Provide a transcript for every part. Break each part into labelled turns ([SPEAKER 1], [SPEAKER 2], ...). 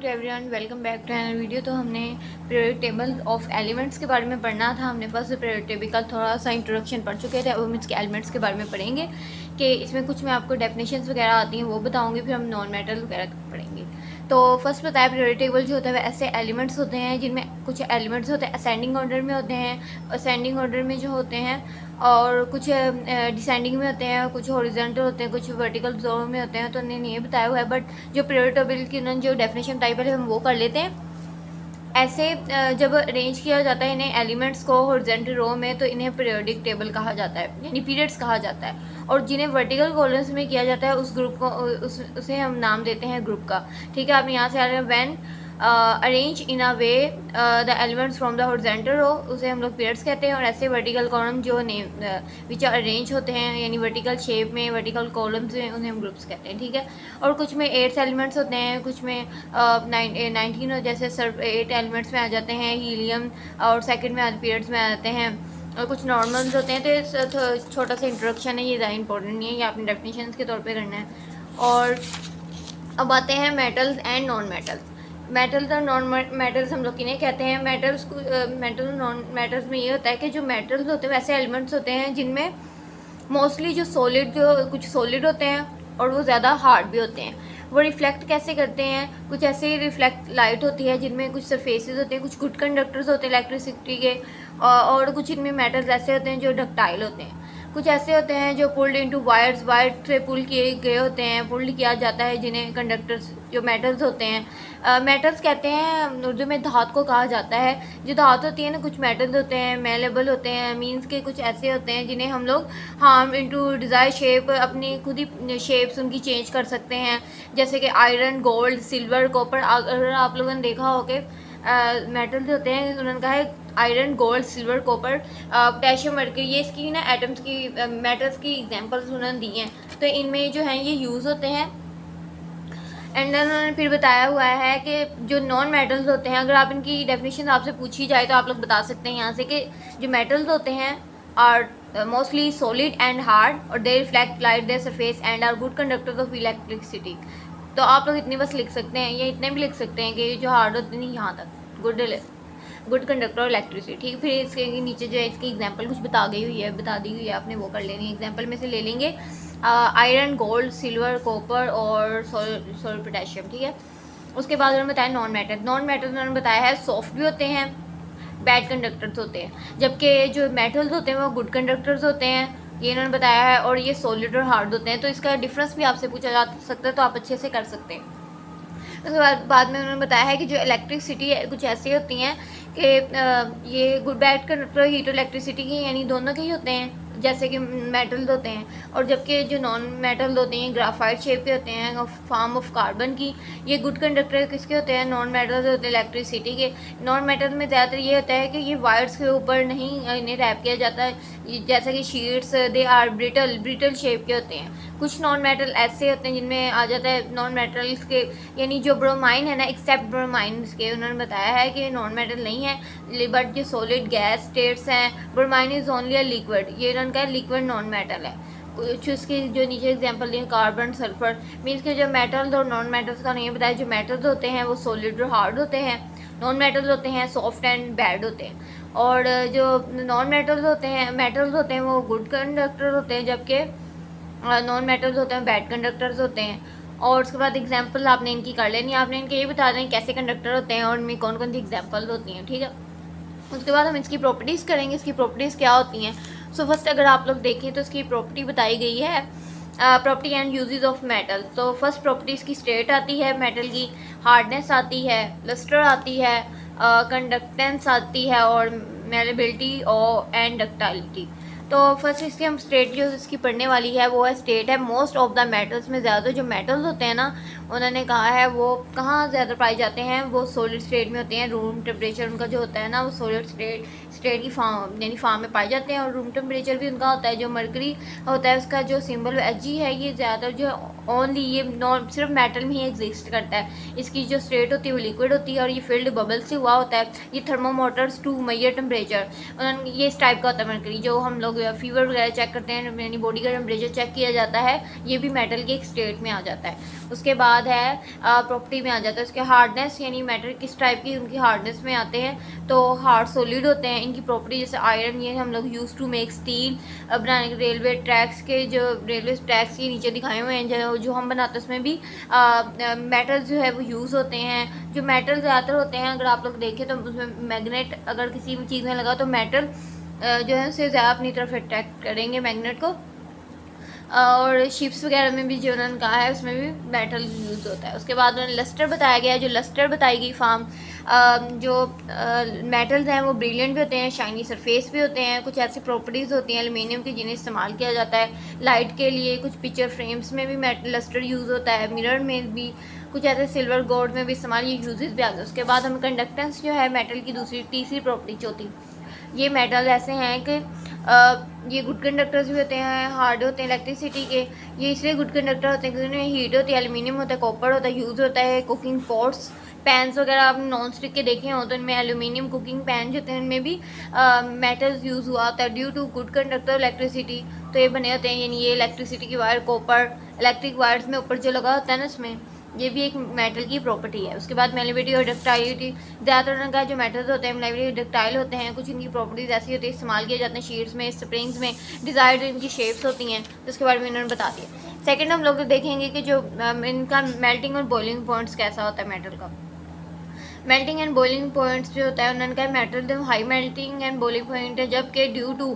[SPEAKER 1] To everyone, welcome back to another video. तो हमने periodic table of elements के बारे में पढ़ना था। हमने फर्स्ट पीरियोडिक टेबल का थोड़ा सा इंट्रोडक्शन पढ़ चुके थे। अब हम इसके एलिमेंट्स के बारे में पढ़ेंगे कि इसमें कुछ मैं आपको डेफिनेशंस वगैरह आती हैं वो बताऊंगी, फिर हम नॉन मेटल वगैरह पढ़ेंगे। तो फर्स्ट बताया, पीरियोडिक टेबल जो होता है वह ऐसे एलिमेंट्स होते हैं जिनमें कुछ एलिमेंट्स होते हैं असेंडिंग ऑर्डर में होते हैं, असेंडिंग ऑर्डर में जो होते हैं, और कुछ डिसेंडिंग में होते हैं, कुछ हॉरिजॉन्टल होते हैं, कुछ वर्टिकल जोन में होते हैं। तो उन्होंने ये बताया हुआ है, बट जो पीरियोडिक टेबल की उन्होंने जो डेफिनेशन टाइप है हम वो कर लेते हैं। ऐसे जब अरेंज किया जाता है इन्हें एलिमेंट्स को हॉरिजॉन्टल रो में, तो इन्हें पीरियोडिक टेबल कहा जाता है, यानी पीरियड्स कहा जाता है। और जिन्हें वर्टिकल कॉलम्स में किया जाता है उस ग्रुप को उसे हम नाम देते हैं ग्रुप का। ठीक है, आप यहाँ से आ रहे हैं when arrange in a way the elements from the horizontal row, उसे हम लोग पीरियड्स कहते हैं। और ऐसे वर्टिकल कॉलम जो विच अरेंज होते हैं यानी वर्टिकल शेप में, वर्टिकल कॉलम्स में, उन्हें हम ग्रुप्स कहते हैं। ठीक है, और कुछ में 8 एलिमेंट्स होते हैं, कुछ में 19 जैसे सिर्फ 8 एलिमेंट्स में आ जाते हैं, हीलियम और सेकंड में पीरियड्स में आ जाते हैं, और कुछ नॉर्मल्स होते हैं। तो छोटा सा इंट्रोडक्शन है, ये ज़्यादा इंपॉर्टेंट नहीं है, ये आपने डेफिनेशन के तौर पे करना है। और अब आते हैं metals and non metals. Metals और नॉन मेटल्स हम लोग किन्हें कहते हैं? मेटल्स को मेटल नॉन मेटल्स में ये होता है कि जो मेटल्स होते हैं वैसे एलिमेंट्स होते हैं जिनमें मोस्टली जो कुछ सॉलिड होते हैं और वो ज़्यादा हार्ड भी होते हैं। वो रिफ्लेक्ट कैसे करते हैं? कुछ ऐसे रिफ्लेक्ट लाइट होती है जिनमें कुछ सरफेसेस होते हैं, कुछ गुड कंडक्टर्स होते हैं इलेक्ट्रिसिटी के, और कुछ इनमें मेटल्स ऐसे होते हैं जो डक्टाइल होते हैं। कुछ ऐसे होते हैं जो पुल्ड इनटू वायर्स, वायर से पुल किए गए होते हैं, पुल्ड किया जाता है, जिन्हें कंडक्टर्स जो मेटल्स होते हैं। मेटल्स कहते हैं, उर्दू में धात को कहा जाता है। जो धात होती है ना, कुछ मेटल्स होते हैं मेलेबल होते हैं, मींस के कुछ ऐसे होते हैं जिन्हें हम लोग हार्म इनटू डिज़ायर शेप अपनी खुद ही शेप्स उनकी चेंज कर सकते हैं, जैसे कि आयरन, गोल्ड, सिल्वर, कॉपर। अगर आप लोगों ने देखा हो कि मेटल्स होते हैं, उन्होंने कहा है iron, gold, silver, copper, potassium, mercury, ये इसकी ना एटम्स की मेटल्स की एग्जांपल्स उन्होंने दी हैं। तो इनमें जो हैं ये यूज़ होते हैं। एंड देन उन्होंने फिर बताया हुआ है कि जो नॉन मेटल्स होते हैं, अगर आप इनकी डेफिनेशन आपसे पूछी जाए तो आप लोग बता सकते हैं यहाँ से कि जो मेटल्स होते हैं are mostly solid and hard, और they reflect light their surface and are good conductors of electricity. तो आप लोग इतनी बस लिख सकते हैं, या इतने भी लिख सकते हैं कि जो हार्ड होते हैं यहाँ तक गुड कंडक्टर और इलेक्ट्रिसिटी। ठीक, फिर इसके नीचे जो है इसकी एग्जांपल कुछ बता दी हुई है, आपने वो कर लेनी है। एग्जांपल में से ले लेंगे आयरन, गोल्ड, सिल्वर, कॉपर और सोलर पोटेशियम। ठीक है, उसके बाद उन्होंने बताया नॉन मेटल उन्होंने बताया है सॉफ्ट भी होते हैं, बैड कंडक्टर्स होते हैं, जबकि जो मेटल्स होते हैं वो गुड कंडक्टर्स होते हैं, ये इन्होंने बताया है। और ये सॉलिड और हार्ड होते हैं। तो इसका डिफरेंस भी आपसे पूछा जा सकता है, तो आप अच्छे से कर सकते हैं। उसके बाद में उन्होंने बताया है कि जो इलेक्ट्रिसिटी कुछ ऐसी होती हैं कि ये गुड बैड कंडक्टर हीट और इलेक्ट्रिसिटी की यानी दोनों के ही होते हैं, जैसे कि मेटल्स होते हैं। और जबकि जो नॉन मेटल होते हैं ग्राफाइट शेप के होते हैं, फॉर्म ऑफ कार्बन की, ये गुड कंडक्टर किसके होते हैं? नॉन मेटल होते हैं, इलेक्ट्रिसिटी के। नॉन मेटल में ज़्यादातर ये होता है कि ये वायर्स के ऊपर नहीं इन्हें रैप किया जाता है, जैसा कि sheets, they are brittle shape के होते हैं। कुछ नॉन मेटल ऐसे होते हैं जिनमें आ जाता है नॉन मेटल्स के, यानी जो ब्रोमाइन है ना, एक्सेप्ट ब्रोमाइन के, उन्होंने बताया है कि नॉन मेटल नहीं है, बट जो सॉलिड गैस स्टेट्स हैं, bromine is only a liquid, ये उनका लिक्विड नॉन मेटल है। कुछ उसके जो नीचे एग्जांपल दिए कार्बन, सल्फर, मीन्स के जो मेटल्स और नॉन मेटल्स का नहीं बताया। जो मेटल्स होते हैं वो सॉलिड और हार्ड होते हैं, नॉन मेटल्स होते हैं सॉफ्ट एंड बैड होते हैं। और जो नॉन मेटल्स होते हैं वो गुड कंडक्टर होते हैं, जबकि नॉन मेटल्स होते हैं बैड कंडक्टर्स होते हैं। और उसके बाद एग्जांपल आपने इनकी कर लेनी है, आपने इनके ये बता दें कैसे कंडक्टर होते हैं और इनमें कौन कौन सी एग्जांपल्स होती हैं। ठीक है, उसके बाद हम इसकी प्रॉपर्टीज़ करेंगे, इसकी प्रॉपर्टीज़ क्या होती हैं। सो फर्स्ट अगर आप लोग देखें तो इसकी प्रॉपर्टी बताई गई है, property and uses of metal. तो फर्स्ट प्रॉपर्टीज़ की स्टेट आती है मेटल की, हार्डनेस आती है, लस्टर आती है, कंडक्टेंस आती है, और मेलेबिलिटी और एंड डक्टाइलिटी। तो फर्स्ट इसकी हम स्टेट जो इसकी पढ़ने वाली है वो है स्टेट है मोस्ट ऑफ द मेटल्स में ज़्यादा जो मेटल्स होते हैं ना, उन्होंने कहा है वो कहाँ ज़्यादा पाए जाते हैं? वो सॉलिड स्टेट में होते हैं। रूम टेम्परेचर उनका जो होता है ना, वो सॉलिड स्टेट की फॉर्म यानी फॉर्म में पाए जाते हैं। और रूम टेम्परेचर भी उनका होता है। जो मरकरी होता है उसका जो सिंबल Ag है, ये ज़्यादातर जो ओनली ये नॉन सिर्फ मेटल में ही एग्जिस्ट करता है। इसकी जो स्टेट होती है वो लिक्विड होती है, और ये फिल्ड बबल से हुआ होता है। ये थर्मोमीटर्स टू मेजर टेम्परेचर, ये इस टाइप का होता है मरकरी। जो हम लोग फीवर वगैरह चेक करते हैं, यानी बॉडी का टेम्परेचर चेक किया जाता है, ये भी मेटल के एक स्टेट में आ जाता है। उसके बाद है प्रॉपर्टी में आ जाता है उसके हार्डनेस, यानी मेटल किस टाइप की उनकी हार्डनेस में आते हैं। तो हार्ड सॉलिड होते हैं। इनकी प्रॉपर्टी जैसे आयरन, ये हम लोग यूज़ टू मेक स्टील बनाने के, रेलवे ट्रैक्स के जो रेलवे ट्रैक्स के नीचे दिखाए हुए हैं जो हम बनाते हैं उसमें भी मेटल जो है वो यूज़ होते हैं। जो मेटल ज़्यादातर होते हैं अगर आप लोग देखें तो उसमें मैग्नेट अगर किसी भी चीज़ में लगा तो मेटल जो है उससे ज़्यादा अपनी तरफ अट्रैक्ट करेंगे मैग्नेट को। और शिप्स वगैरह में भी जो उन्होंने कहा है उसमें भी मेटल यूज़ होता है। उसके बाद उन्होंने लस्टर बताया गया है। जो लस्टर बताई गई फार्म जो मेटल्स हैं वो ब्रिलियंट भी होते हैं, शाइनी सरफेस भी होते हैं। कुछ ऐसी प्रॉपर्टीज़ होती हैं एलुमिनियम की जिन्हें इस्तेमाल किया जाता है लाइट के लिए। कुछ पिक्चर फ्रेम्स में भी लस्टर यूज़ होता है, मिरर में भी, कुछ ऐसे सिल्वर गोल्ड में भी इस्तेमाल, ये यूजेस भी आते हैं। उसके बाद हमें कंडक्टेंस जो है मेटल की तीसरी प्रॉपर्टी चौथी, ये मेटल ऐसे हैं कि ये गुड कंडक्टर्स भी होते हैं, हार्ड होते हैं इलेक्ट्रिसिटी के। ये इसलिए गुड कंडक्टर होते हैं क्योंकि इनमें हीट होती है, एल्यूमिनियम होता है, कॉपर होता है, यूज़ होता है। कुकिंग पॉट्स, पैन्स वगैरह आप नॉन स्टिक के देखे हो तो इनमें एल्यूमिनियम कुकिंग पैन जो होते हैं इनमें भी मेटल्स यूज़ हुआ होता है due to good conductor electricity. तो ये बने होते हैं, यानी ये इलेक्ट्रिसिटी की वायर, कॉपर इलेक्ट्रिक वायर्स में ऊपर जो लगा होता है ना इसमें, ये भी एक मेटल की प्रॉपर्टी है। उसके बाद मेलेबिलिटी और डक्टाइलिटी, ज़्यादातर रंग का जो मेटल्स होते हैं मेलेबिलिटी डक्टाइल होते हैं। कुछ इनकी प्रॉपर्टीज़ ऐसी होती है इस्तेमाल किए जाते हैं शीट्स में, स्प्रिंग्स में, डिज़ायर्ड इनकी शेप्स होती हैं, तो उसके बारे में इन्होंने बता दिया। सेकंड हम लोग देखेंगे कि जो इनका मेल्टिंग और बॉइलिंग पॉइंट्स कैसा होता है मेटल का। मेल्टिंग एंड बॉइलिंग पॉइंट्स जो होता है उन्होंने कहा मेटल जो high melting and boiling point है, जबकि ड्यू टू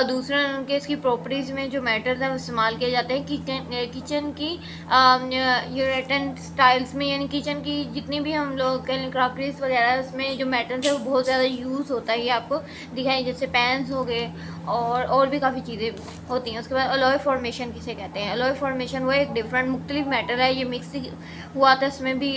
[SPEAKER 1] दूसरे उनके इसकी प्रॉपर्टीज़ में जो मेटल्स हैं वो इस्तेमाल किए जाते हैं किचन की यूटेंसिल्स में, यानी किचन की जितनी भी हम लोग क्रॉकरीज वगैरह उसमें जो मेटल्स है वो बहुत ज़्यादा यूज़ होता है। ये आपको दिखाई जैसे पैन्स हो गए और भी काफ़ी चीज़ें होती हैं। उसके बाद अलॉय फॉर्मेशन किसे कहते हैं। अलॉय फॉर्मेशन वो एक डिफरेंट मुख्तलिफ मेटल है, ये मिक्स हुआ था, इसमें भी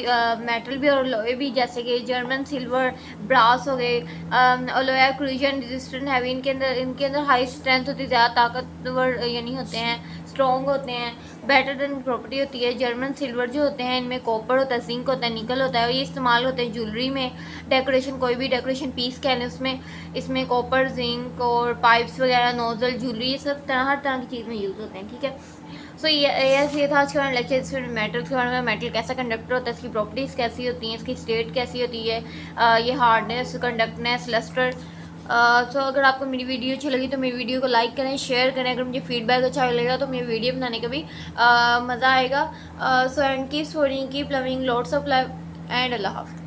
[SPEAKER 1] मेटल भी और अलॉय भी, जैसे कि जर्मन सिल्वर, ब्रास हो गए। अलॉय क्रूजन रेजिस्टेंट हैवी, इनके अंदर हाई स्ट्रेंथ होती है, ज़्यादा ताकतवर यानी होते हैं, स्ट्रॉन्ग होते हैं, बेटर देन प्रॉपर्टी होती है। जर्मन सिल्वर जो होते हैं इनमें कॉपर होता है, जिंक होता है, निकल होता है, और ये इस्तेमाल होते हैं ज्वेलरी में, डेकोरेशन, कोई भी डेकोरेशन पीस कह लें उसमें, इसमें कॉपर, जिंक और पाइप्स वगैरह, नोजल, ज्वेलरी, ये सब हर तरह की चीज़ में यूज़ होते हैं। ठीक है, सो ये था आज का लेक्चर। इसमें मेटल के बारे में, मेटल कैसा कंडक्टर होता है, इसकी प्रॉपर्टीज़ कैसी होती हैं, इसकी स्टेट कैसी होती है, ये हार्डनेस, कंडक्टनेस, लस्टर। सो अगर आपको मेरी वीडियो अच्छी लगी तो मेरी वीडियो को लाइक करें, शेयर करें। अगर मुझे फीडबैक अच्छा लगेगा तो मेरी वीडियो बनाने का भी मज़ा आएगा। So and keep storing, keep loving, lots of love and अल्लाह हाफ़िज़।